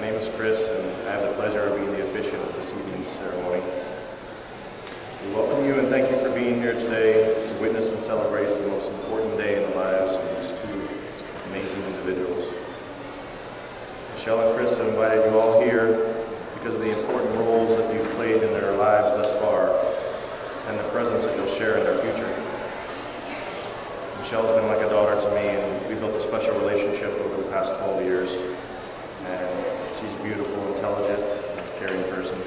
name is Chris, and I have the pleasure of being the officiant of this evening's ceremony. We welcome you and thank you for being here today to witness and celebrate the most important day in the lives of these two amazing individuals. Michelle and Chris have invited you all here because of the important roles that you've played in their lives thus far and the presence that you'll share in their future. Michelle's been like a daughter to me, and we built a special relationship over the past 12 years. And she's a beautiful, intelligent, caring person.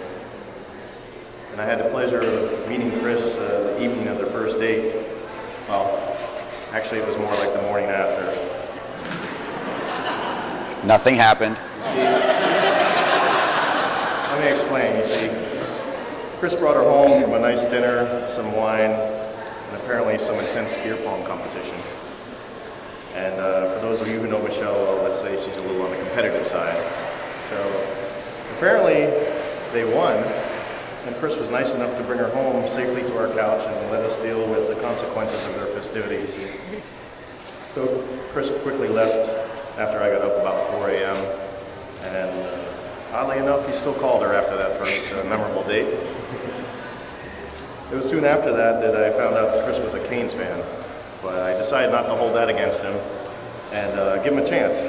And I had the pleasure of meeting Chris the evening of their first date. Well, actually it was more like the morning after. Nothing happened. Let me explain. You see, Chris brought her home from a nice dinner, some wine, and apparently some intense beer pong competition. And for those of you who know Michelle, well, let's say she's a little on the competitive side. So apparently they won, and Chris was nice enough to bring her home safely to our couch and let us deal with the consequences of their festivities. So Chris quickly left after I got up about 4 a.m. And oddly enough, he still called her after that first memorable date. It was soon after that I found out that Chris was a Canes fan. But I decided not to hold that against him and give him a chance.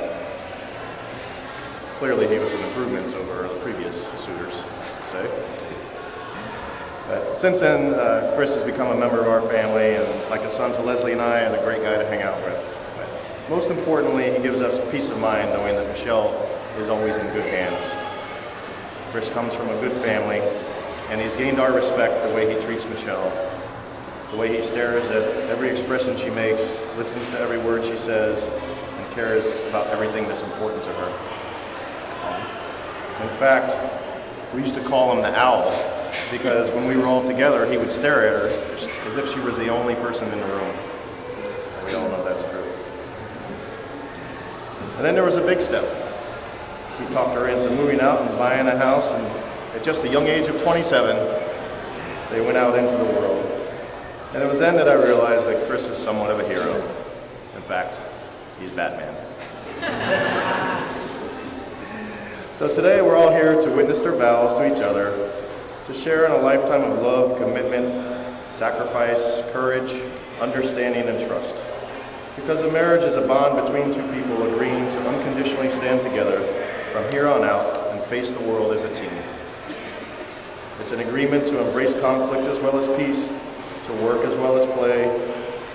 Clearly he was an improvement over the previous suitors, to say. But since then, Chris has become a member of our family and like a son to Leslie and I, and a great guy to hang out with. But most importantly, he gives us peace of mind knowing that Michelle is always in good hands. Chris comes from a good family, and he's gained our respect the way he treats Michelle. The way he stares at every expression she makes, listens to every word she says, and cares about everything that's important to her. In fact, we used to call him the Owl, because when we were all together, he would stare at her as if she was the only person in the room. And we all know that's true. And then there was a big step. He talked her into moving out and buying a house, and at just the young age of 27, they went out into the world. And it was then that I realized that Chris is somewhat of a hero. In fact, he's Batman. So today we're all here to witness their vows to each other, to share in a lifetime of love, commitment, sacrifice, courage, understanding, and trust. Because a marriage is a bond between two people agreeing to unconditionally stand together from here on out and face the world as a team. It's an agreement to embrace conflict as well as peace, to work as well as play,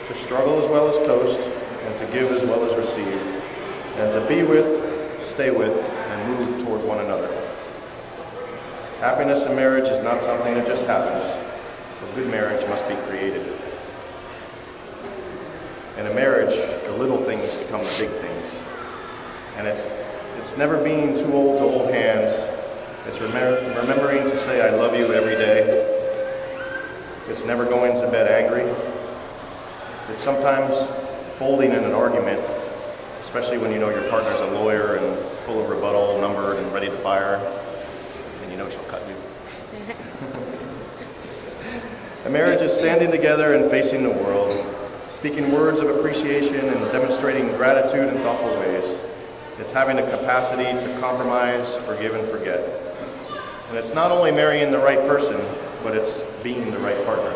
to struggle as well as coast, and to give as well as receive, and to be with, stay with, and move toward one another. Happiness in marriage is not something that just happens. A good marriage must be created. In a marriage, the little things become the big things. And it's never being too old to hold hands. It's remembering to say I love you every day. It's never going to bed angry. It's sometimes folding in an argument, especially when you know your partner's a lawyer and full of rebuttal, numbered and ready to fire, and you know she'll cut you. A marriage is standing together and facing the world, speaking words of appreciation and demonstrating gratitude in thoughtful ways. It's having the capacity to compromise, forgive, and forget. And it's not only marrying the right person, but it's being the right partner.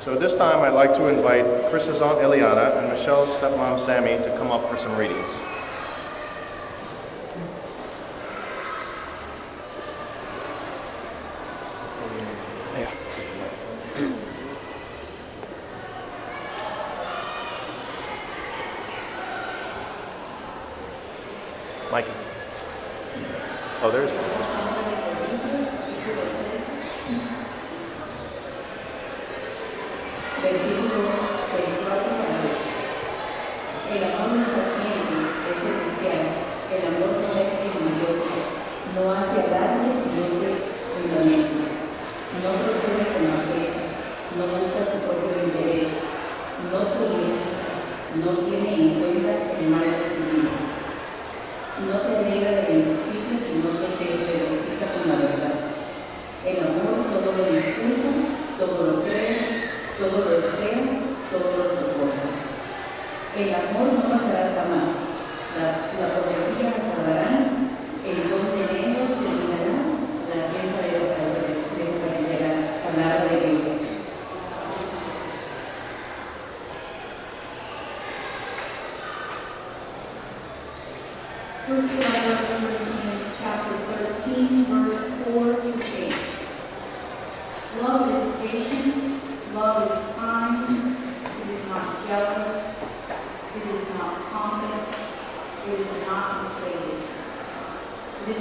So at this time, I'd like to invite Chris's Aunt Eliana and Michelle's stepmom Sammy to come up for some readings. Mikey. Oh, there's one. Versículo 24-8. El amor es paciente, es servicial, el amor no es envidioso, no hace daño, no se envanece, no procede con bajeza, no busca su propio interés, no se irrita, no tiene en cuenta el mal recibido, no se alegra de la injusticia, sino que se regocija con la verdad. El amor todo lo disculpa, todo lo cree, todo lo espera, todo lo soporta. El amor no pasará jamás, la profecía acabará,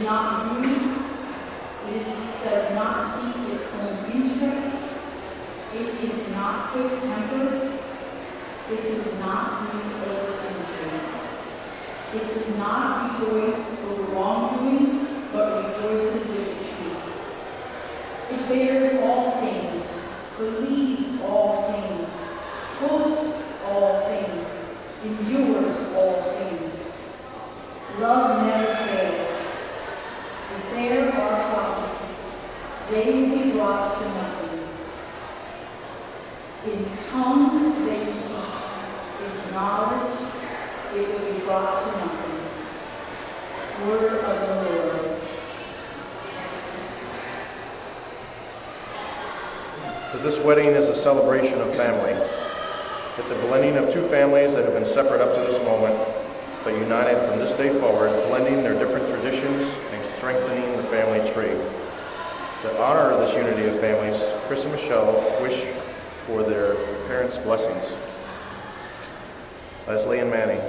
not greedy. Does not seek its own interest. It is not quick-tempered. It does not grieve over anything. It does not rejoice over wrongdoing, but rejoices with the truth. It bears all things, believes all things, hopes all things, endures all things. Love never fails. If there are prophecies, they will be brought to nothing. In tongues they will cease. If knowledge, it will be brought to nothing. Word of the Lord. Because this wedding is a celebration of family. It's a blending of two families that have been separate up to this moment, but united from this day forward, blending their different traditions and strengthening the family tree. To honor this unity of families, Chris and Michelle wish for their parents' blessings. Leslie and Manny,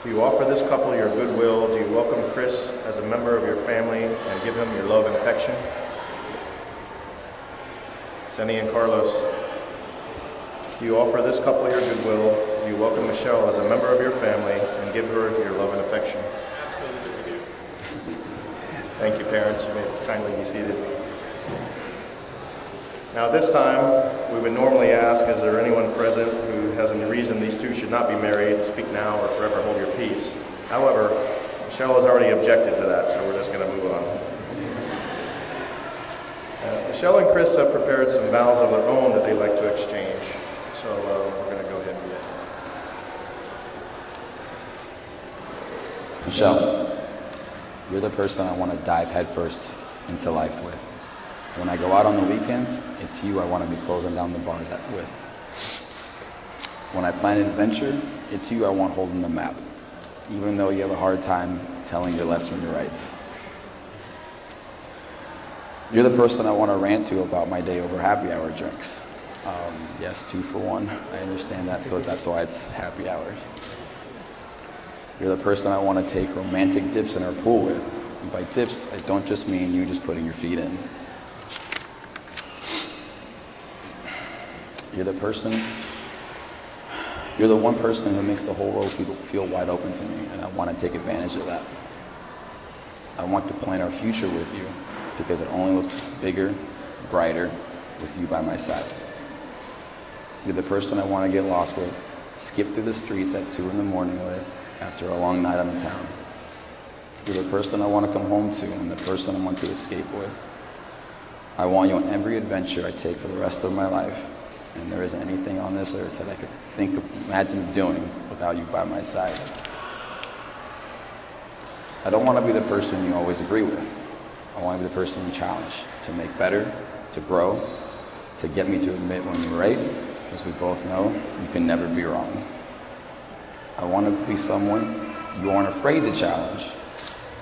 do you offer this couple your goodwill? Do you welcome Chris as a member of your family and give him your love and affection? Senny and Carlos, do you offer this couple your goodwill? Do you welcome Michelle as a member of your family and give her your love and affection? Absolutely we do. Thank you, parents. You may kindly be seated. Now, at this time, we would normally ask, is there anyone present who has any reason these two should not be married? Speak now or forever hold your peace. However, Michelle has already objected to that, so we're just going to move on. Michelle and Chris have prepared some vows of their own that they'd like to exchange. So we're going to go ahead and do that. Michelle, you're the person I want to dive headfirst into life with. When I go out on the weekends, it's you I want to be closing down the bar with. When I plan an adventure, it's you I want holding the map, even though you have a hard time telling your lefts from your rights. You're the person I want to rant to about my day over happy hour drinks. Yes, 2 for 1. I understand that, so that's why it's happy hours. You're the person I want to take romantic dips in our pool with. And by dips, I don't just mean you just putting your feet in. You're the one person who makes the whole world feel wide open to me, and I want to take advantage of that. I want to plan our future with you because it only looks bigger, brighter with you by my side. You're the person I want to get lost with, skip through the streets at 2 in the morning with after a long night on the town. You're the person I want to come home to and the person I want to escape with. I want you on every adventure I take for the rest of my life. And there isn't anything on this earth that I could imagine doing without you by my side. I don't want to be the person you always agree with. I want to be the person you challenge to make better, to grow, to get me to admit when you're right, because we both know you can never be wrong. I want to be someone you aren't afraid to challenge,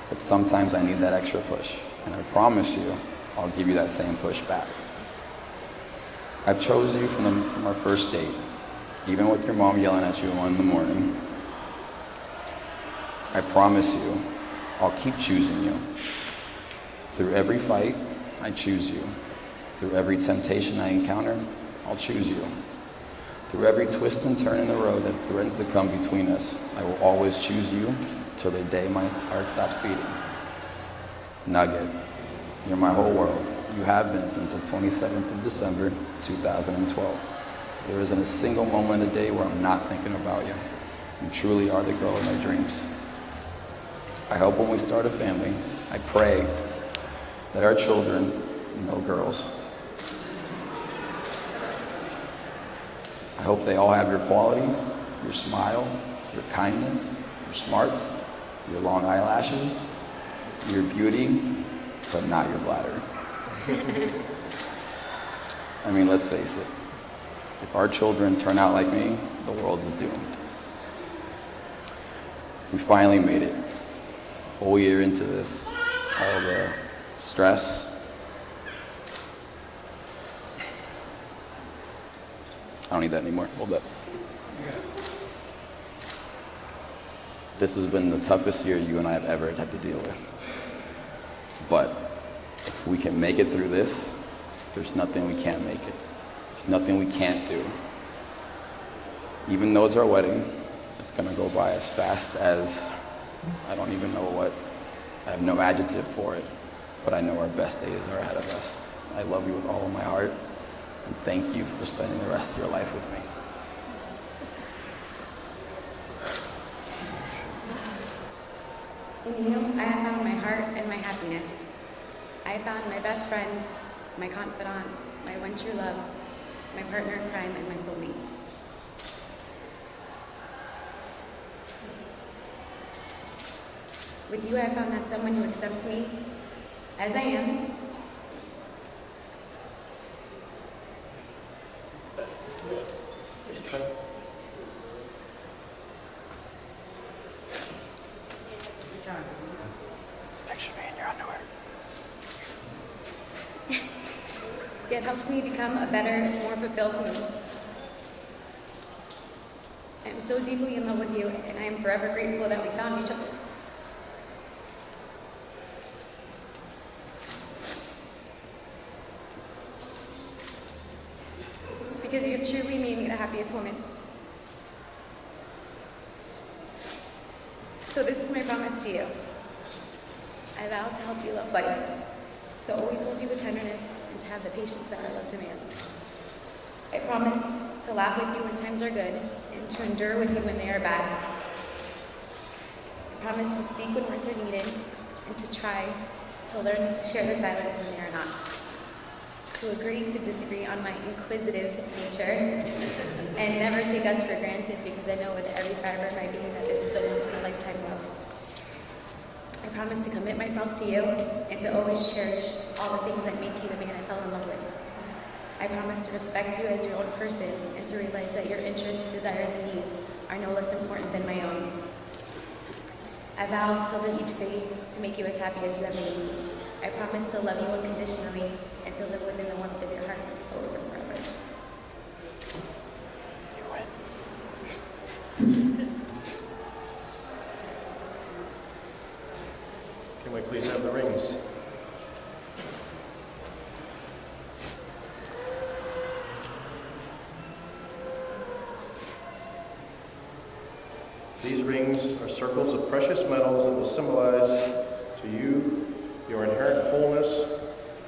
but sometimes I need that extra push. And I promise you, I'll give you that same push back. I've chosen you from our first date, even with your mom yelling at you at 1 in the morning. I promise you, I'll keep choosing you. Through every fight, I choose you. Through every temptation I encounter, I'll choose you. Through every twist and turn in the road that threatens to come between us, I will always choose you till the day my heart stops beating. Nugget, you're my whole world. You have been since the 27th of December, 2012. There isn't a single moment in the day where I'm not thinking about you. You truly are the girl of my dreams. I hope when we start a family, I pray that our children, no girls, I hope they all have your qualities, your smile, your kindness, your smarts, your long eyelashes, your beauty, but not your bladder. I mean, let's face it. If our children turn out like me, the world is doomed. We finally made it. A whole year into this, all the stress. I don't need that anymore. Hold up. This has been the toughest year you and I have ever had to deal with. But if we can make it through this, there's nothing we can't make it. There's nothing we can't do. Even though it's our wedding, it's gonna go by as fast as, I don't even know what, I have no adjective for it, but I know our best days are ahead of us. I love you with all of my heart, and thank you for spending the rest of your life with me. In you, I have found my heart and my happiness. I have found my best friend, my confidant, my one true love, my partner in crime, and my soulmate. With you, I found that someone who accepts me as I am, Just picture me in your underwear. yet helps me become a better, more fulfilled me. I am so deeply in love with you, and I am forever grateful that we found each other. Because you have truly made me the happiest woman. So this is my promise to you. I vow to help you love life, so always hold you with tenderness and to have the patience that our love demands. I promise to laugh with you when times are good and to endure with you when they are bad. I promise to speak when words are needed and to try to learn to share the silence when they are not. To agree to disagree on my inquisitive nature and never take us for granted because I know with every fiber of my being that this is a once-in-a-lifetime love. I promise to commit myself to you and to always cherish all the things that make you the man I fell in love with. I promise to respect you as your own person and to realize that your interests, desires, and needs are no less important than my own. I vow to live each day to make you as happy as you have made me. I promise to love you unconditionally and to live within the warmth of your heart, always and forever. Can we please have the rings? These rings are circles of precious metals that will symbolize to you your inherent wholeness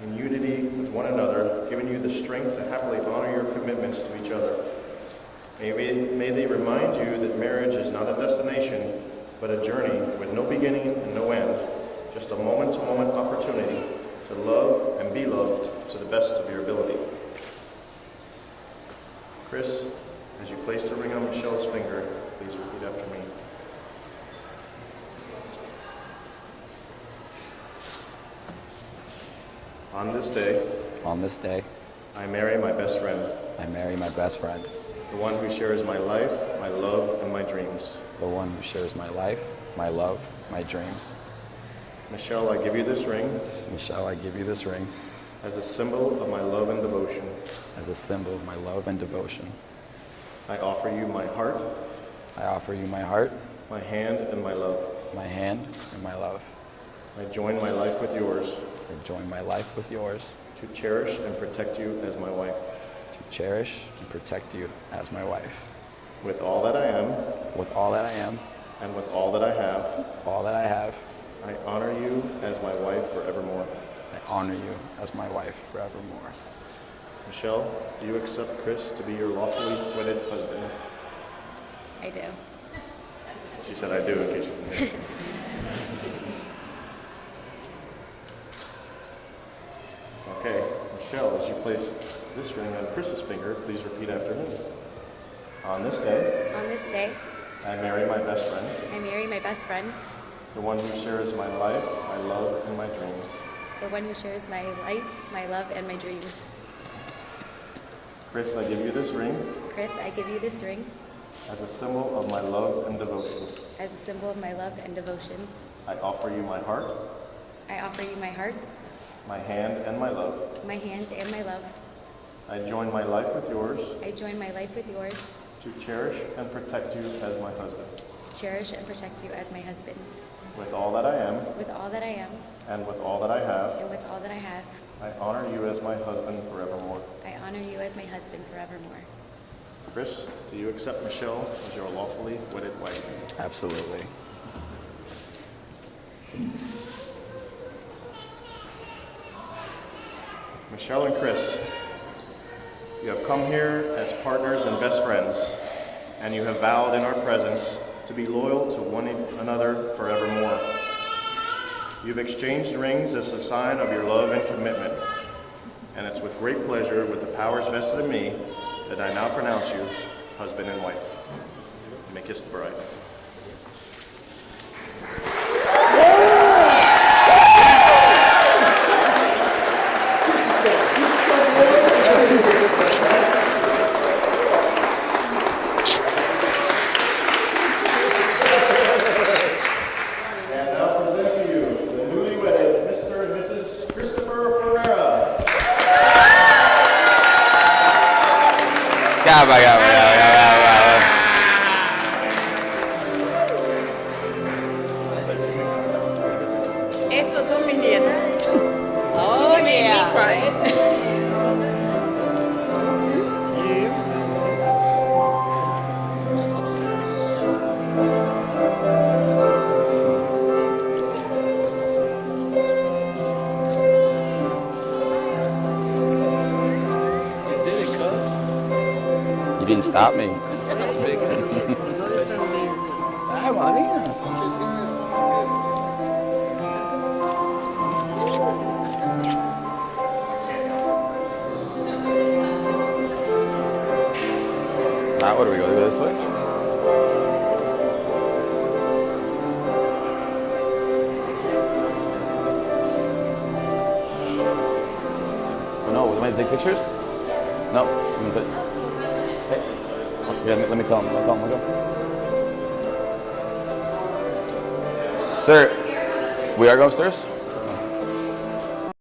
and unity with one another, giving you the strength to happily honor your commitments to each other. May they remind you that marriage is not a destination, but a journey with no beginning and no end, just a moment-to-moment opportunity to love and be loved to the best of your ability. Chris, as you place the ring on Michelle's finger, please repeat after me. On this day, I marry my best friend, I marry my best friend, the one who shares my life, my love, and my dreams. the one who shares my life, my love, my dreams. Michelle, I give you this ring Michelle, I give you this ring as a symbol of my love and devotion. as a symbol of my love and devotion. I offer you my heart, I offer you my heart, my hand, and my love. my hand, and my love. I join my life with yours I join my life with yours to cherish and protect you as my wife. to cherish and protect you as my wife. With all that I am With all that I am, and with all that I have, with all that I have, I honor you as my wife forevermore. I honor you as my wife forevermore. Michelle, do you accept Chris to be your lawfully wedded husband? I do. She said I do, in case you didn't hear. Okay, Michelle, as you place this ring on Chris's finger, please repeat after me. On this day, On this day, I marry my best friend, I marry my best friend, the one who shares my life, my love, and my dreams. the one who shares my life, my love, and my dreams. Chris, I give you this ring Chris, I give you this ring as a symbol of my love and devotion. as a symbol of my love and devotion. I offer you my heart, I offer you my heart, my hand, and my love. my hand, and my love. I join my life with yours I join my life with yours to cherish and protect you as my husband. to cherish and protect you as my husband. with all that I am with all that I am and with all that I have, and with all that I have. I honor you as my husband forevermore. I honor you as my husband forevermore. Chris, do you accept Michelle as your lawfully wedded wife? Absolutely. Michelle and Chris, you have come here as partners and best friends, and you have vowed in our presence to be loyal to one another forevermore. You've exchanged rings as a sign of your love and commitment, and it's with great pleasure, with the powers vested in me, that I now pronounce you husband and wife. You may kiss the bride. And now present to you the newly wedded Mr. and Mrs. Christopher Ferreira. Esos son mis nietos. Oh, yeah. You didn't stop me. Ay, María. Now, what do we go this way? Oh, no, want me to take pictures? No, you want to take? Hey, yeah, let me tell him. I'll go. Sir, we are going upstairs?